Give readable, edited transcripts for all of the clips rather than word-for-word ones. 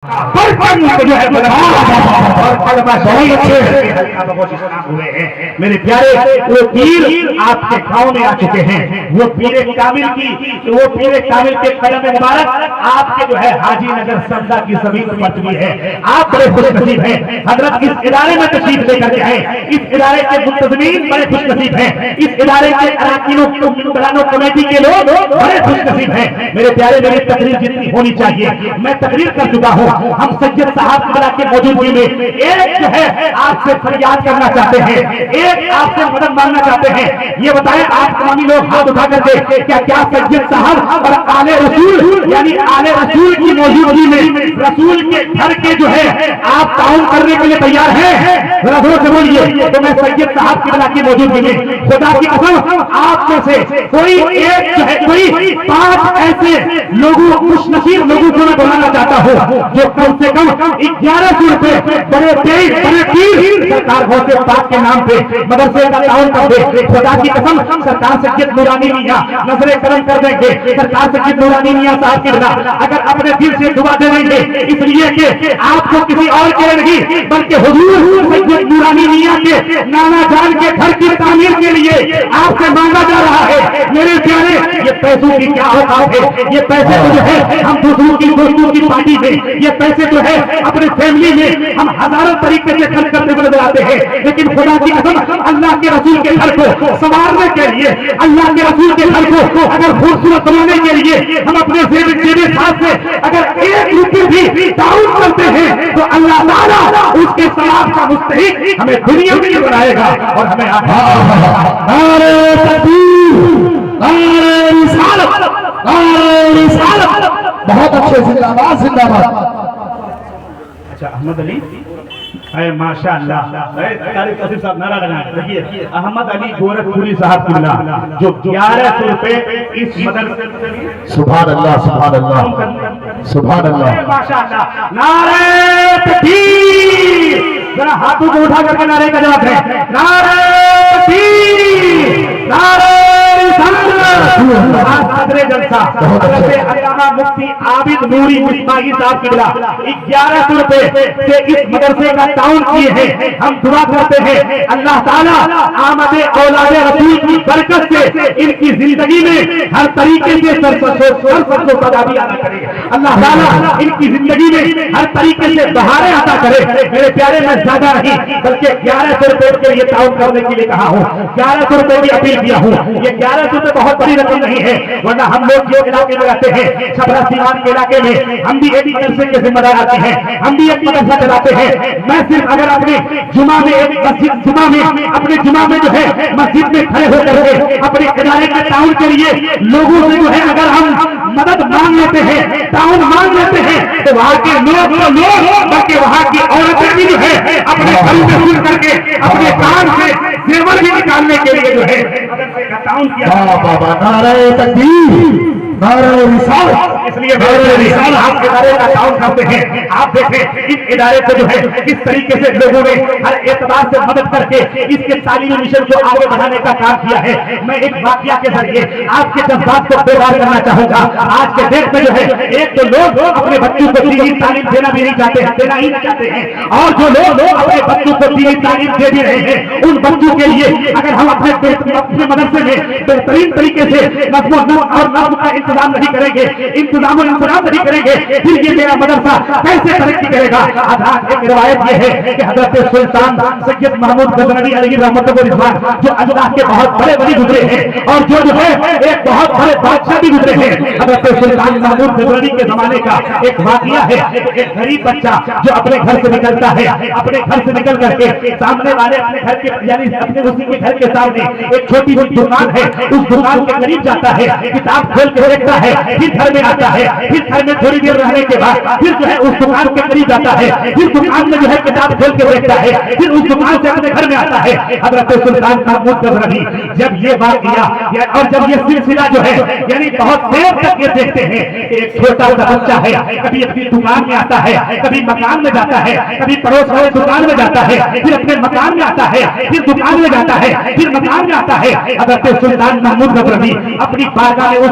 میرے پیارے وہ پیر آپ کے گاؤں میں آ چکے ہیں، وہ پیر کامل کے قدم مبارک آپ کے جو ہے حاجی نگر سبزہ کی زمین پر پڑ چکی ہے۔ آپ بڑے خوش نصیب ہیں، حضرت اس ادارے میں تشریف لے کر کے آئے، اس ادارے کے منتظمین بڑے خوش نصیب ہیں، اس ادارے کے اراکینوں کمیٹی کے لوگ بڑے خوش نصیب ہیں۔ میرے پیارے میری تقریر جتنی ہونی چاہیے میں تقریر کر چکا ہوں۔ ہم سید صاحب قبلہ کے موجودگی میں ایک جو ہے آپ سے فریاد کرنا چاہتے ہیں، ایک آپ سے مدد مانگنا چاہتے ہیں۔ یہ بتائیں آپ تمامی لوگ ہاتھ اٹھا کر کے کیا سید صاحب اور آل رسول یعنی آل رسول کی موجودگی میں رسول کے گھر کے جو ہے آپ تعاون کرنے کے لیے تیار ہیں؟ ذرا زور سے بولیے۔ تو میں سید صاحب قبلہ کی موجودگی میں خدا کی قسم آپ میں سے کوئی ایک جو ہے کوئی 5 ایسے لوگوں خوش نصیب لوگوں کو میں بلانا چاہتا ہوں جو کم سے کم 1100 روپے بڑے پیر سرکار غوث پاک کے نام پہ مدرسے کا تعاون کر دے۔ خدا کی قسم سرکار سید نورانی میاں نظر کرم کر دیں گے۔ سرکار سید نورانی میاں صاحب کے بنا اگر اپنے دل سے دعا دے دیں گے، اس لیے کہ آپ کو کسی اور کے نہیں بلکہ حضور سید نورانی میاں کے نانا جان کے گھر کی تعمیر کے لیے آپ سے مانگا جا رہا ہے۔ میرے پیارے یہ پیسوں کی کیا اوقات ہے، یہ پیسے جو ہے ہم دوسروں کی دوستوں کی پارٹی میں، یہ پیسے جو ہے اپنے فیملی میں ہم ہزاروں طریقے سے خرچ کرتے ہوئے نظر آتے ہیں، لیکن خدا کی قسم اللہ کے رسول کے گھر کو سنوارنے کے لیے، اللہ کے رسول کے گھر کو اگر خوبصورت بنانے کے لیے ہم اپنے جیب ساتھ سے اگر 1 روپے بھی تعاون کرتے ہیں تو اللہ تعالیٰ اس کے ثواب کا مستحق ہمیں دنیا میں بنائے گا اور ہمیں بہت اچھے زندہ باد زندہ باد۔ اچھا احمد علی ماشاء اللہ صاحب نعرہ لگائیں۔ دیکھیے احمد علی گورکھپوری صاحب کی بلا جو 1100 روپے اس مدرسے سبحان اللہ سبحان اللہ سبحان اللہ ماشاء اللہ۔ نعرہ تکبیر، ذرا ہاتھوں کو اٹھا کر کے نعرے کا جواب ہے۔ نعرہ تکبیر، نعرہ صدر جلسہ حضرت علامہ مفتی عابد نوری مصباحی صاحب کی بلا 1100 روپے سے اس مدرسے کا تعاون کیے ہیں۔ ہم دعا کرتے ہیں اللہ تعالیٰ آمد اولاد رسول کی برکت سے ان کی زندگی میں ہر طریقے سے سرسبزی عطا کرے، اللہ تعالیٰ ان کی زندگی میں ہر طریقے سے بہاریں عطا کرے۔ میرے پیارے میں زیادہ نہیں بلکہ 1100 روپے کے لیے تعاون کرنے کے لیے کہا ہوں، 1100 روپے کی اپیل کیا ہوں۔ یہ 1100 روپے بہت بڑی رقم نہیں ہے، ورنہ ہم لوگ جو علاقے میں رہتے ہیں چھپرا سیوان کے علاقے میں ہم بھی ایک مدرسے کے ذمہ دار آتے ہیں، ہم بھی ایک مدرسہ چلاتے ہیں۔ میں صرف اگر اپنے جمعہ میں اپنے جمعہ میں جو ہے مسجد میں کھڑے ہو کر کے اپنے ادارے کے تعاون کے لیے لوگوں سے جو ہے اگر ہم مدد مانگ لیتے ہیں، تعاون مانگ لیتے ہیں تو وہاں کے لوگ بلکہ وہاں کی عورتیں بھی جو ہے اپنے گھر میں سن کر کے اپنے کام سے زیور بھی نکالنے کے لیے جو ہے تعاون کیا۔ نعرہ تکبیر، نعرہ رسالت، اس لیے آپ ادارے کا تعاون کرتے ہیں۔ آپ دیکھیں اس ادارے کو جو ہے کس طریقے سے لوگوں نے ہر اعتبار سے مدد کر کے اس کے تعلیمی مشن کو آگے بڑھانے کا کام کیا ہے۔ میں ایک واقعہ کے ذریعے آپ کے جذبات کو بیدار کرنا چاہوں گا۔ آج کے دیش میں جو ہے ایک تو لوگ اپنے بچوں کو دینی تعلیم دینا بھی نہیں چاہتے ہیں، دینا ہی نہیں چاہتے ہیں، اور جو لوگ اپنے بچوں کو دینی تعلیم دے بھی رہے ہیں ان بچوں کے لیے اگر ہم اپنے مدرسے میں بہترین طریقے سے نظم و نسق اور نظم کا انتظام نہیں کریں گے، انتظام نہیں کریں گے، پھر یہ میرا مدرسہ کیسے ترقی کرے گا؟ ایک روایت یہ ہے کہ حضرت سلطان سید محمود غزنوی علیہ رحمۃ اللہ جو اللہ کے بہت بڑے ولی گزرے ہیں اور جو ہے ایک بہت بڑے بادشاہ بھی گزرے ہیں، حضرت سلطان محمود غزنوی کے زمانے کا ایک واقعہ ہے۔ ایک غریب بچہ جو اپنے گھر سے نکلتا ہے، اپنے گھر سے نکل کر کے سامنے والے اپنے گھر کے یعنی اپنے اسی کے گھر کے سامنے ایک چھوٹی سی دکان ہے، اس دکان کے قریب جاتا ہے، کتاب کھول کے دیکھتا ہے، پھر گھر میں آتا ہے، پھر گھر میں تھوڑی دیر رہنے کے بعد پھر جو ہے اس دکان کے قریب جاتا ہے، پھر دکان میں جو ہے کتاب کھول کے دیکھتا ہے، پھر اس دکان سے اپنے گھر میں آتا ہے۔ حضرت سلطان محمود غزنوی جب یہ واقعہ اور جب یہ سلسلہ جو ہے یعنی بہت دیر تک یہ دیکھتے ہیں کہ ایک چھوٹا سا بچہ ہے، کبھی اپنی دکان میں آتا ہے، کبھی مکان میں جاتا ہے، کبھی پڑوس والے دکان میں جاتا ہے، پھر اپنے مکان میں آتا ہے، پھر دکان میں جاتا ہے، پھر مکان میں آتا ہے۔ حضرت سلطان محمود غزنوی اپنی بارگاہ میں اس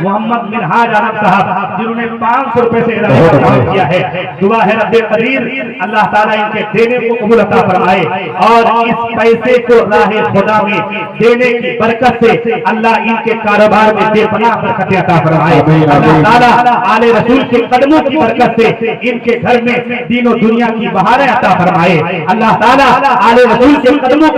محمد منہاج عالم صاحب جنہوں نے 500 روپے سے اضافہ کیا ہے. دعا ہے رب قدیر اللہ تعالیٰ ان کے دینے کو قبول عطا فرمائے اور اس پیسے کو راہ خدا میں دینے کی برکت سے اللہ ان کے کاروبار میں بے پناہ برکت عطا فرمائے. اللہ تعالیٰ آل رسول کے قدموں کی برکت سے ان کے گھر میں دین و دنیا کی بہاریں عطا فرمائے. اللہ تعالیٰ آل رسول کے قدموں